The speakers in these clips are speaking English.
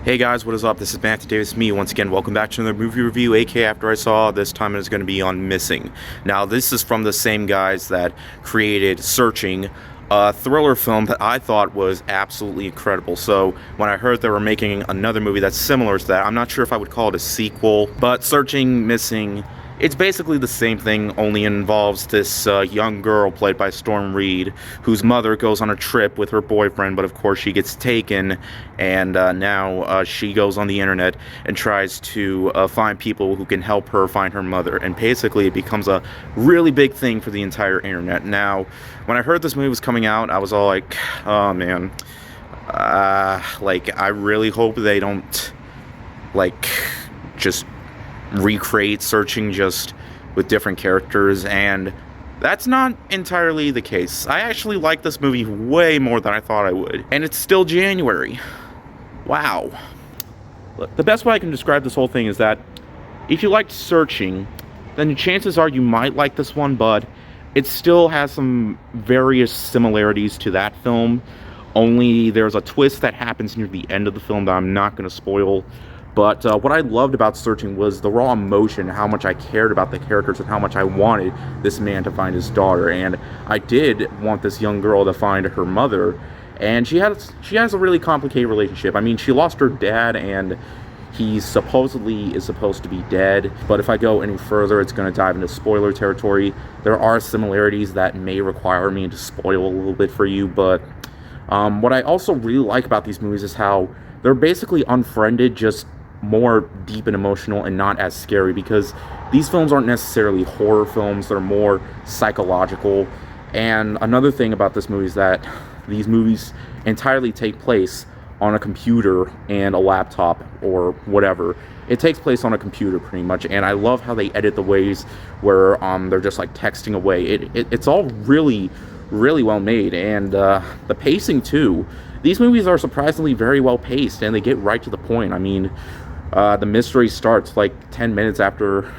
Hey guys, what is up? This is Matthew Davis, me once again. Welcome back to another movie review, aka After I Saw. This time it is going to be on Missing. Now, this is from the same guys that created Searching, a thriller film that I thought was absolutely incredible. So, when I heard they were making another movie that's similar to that, I'm not sure if I would call it a sequel, but Searching, Missing, it's basically the same thing, only involves this young girl played by Storm Reid, whose mother goes on a trip with her boyfriend, but of course she gets taken, and now she goes on the internet and tries to find people who can help her find her mother, and basically it becomes a really big thing for the entire internet. Now, when I heard this movie was coming out, I was all like, oh man, I really hope they don't, just recreate Searching just with different characters, and that's not entirely the case. I actually like this movie way more than I thought I would, and it's still January. Wow. Look, the best way I can describe this whole thing is that if you liked Searching, then the chances are you might like this one, but it still has some various similarities to that film, only there's a twist that happens near the end of the film that I'm not going to spoil. But what I loved about Searching was the raw emotion, how much I cared about the characters and how much I wanted this man to find his daughter. And I did want this young girl to find her mother. And she has a really complicated relationship. I mean, she lost her dad, and he supposedly is supposed to be dead. But if I go any further, it's going to dive into spoiler territory. There are similarities that may require me to spoil a little bit for you. But what I also really like about these movies is how they're basically unfriended, just more deep and emotional and not as scary, because these films aren't necessarily horror films, they're more psychological. And another thing about this movie is that these movies entirely take place on a computer and a laptop or whatever. It takes place on a computer pretty much, and I love how they edit the ways where they're just like texting away. It's all really well made, and the pacing too. These movies are surprisingly very well paced, and they get right to the point. I mean, the mystery starts like 10 minutes after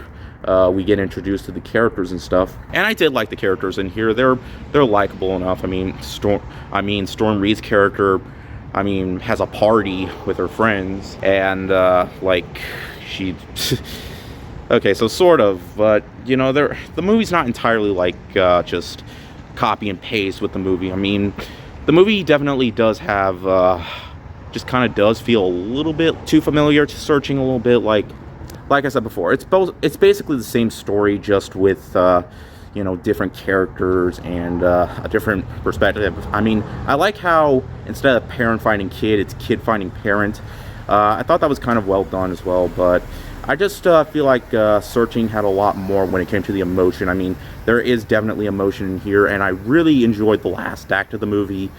we get introduced to the characters and stuff. And I did like the characters in here. They're likable enough. I mean, Storm Reid's character, has a party with her friends, and she okay, so sort of, but the movie's not entirely like just copy and paste with the movie. I mean, the movie definitely does have just kind of does feel a little bit too familiar to Searching, a little bit like I said before. It's basically the same story, just with different characters and a different perspective. I mean, I like how instead of parent finding kid, it's kid finding parent. I thought that was kind of well done as well, but I just feel like Searching had a lot more when it came to the emotion. I mean, there is definitely emotion in here, and I really enjoyed the last act of the movie.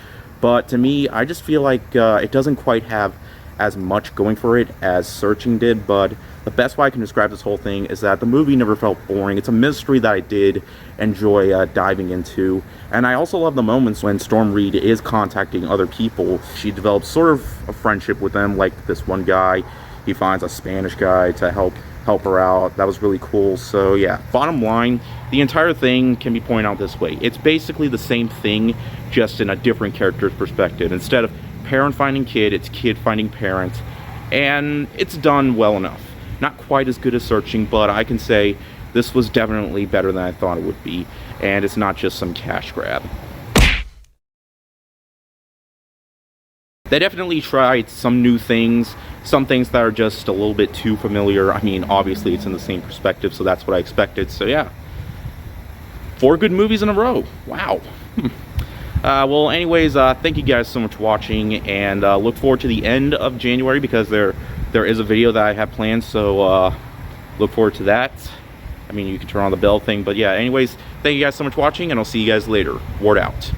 But to me, I just feel like it doesn't quite have as much going for it as Searching did. But the best way I can describe this whole thing is that the movie never felt boring. It's a mystery that I did enjoy diving into. And I also love the moments when Storm Reid is contacting other people. She develops sort of a friendship with them, like this one guy. He finds a Spanish guy to help her out. That was really cool. So yeah, bottom line, the entire thing can be pointed out this way. It's basically the same thing, just in a different character's perspective. Instead of parent finding kid, it's kid finding parent. And it's done well enough. Not quite as good as Searching, but I can say this was definitely better than I thought it would be. And it's not just some cash grab. They definitely tried some new things, some things that are just a little bit too familiar. I mean, obviously it's in the same perspective, so that's what I expected. So yeah, 4 good movies in a row. Wow. Well, anyways, thank you guys so much for watching, and look forward to the end of January, because there is a video that I have planned, so look forward to that. I mean, you can turn on the bell thing, but yeah, anyways, thank you guys so much for watching, and I'll see you guys later. Ward out.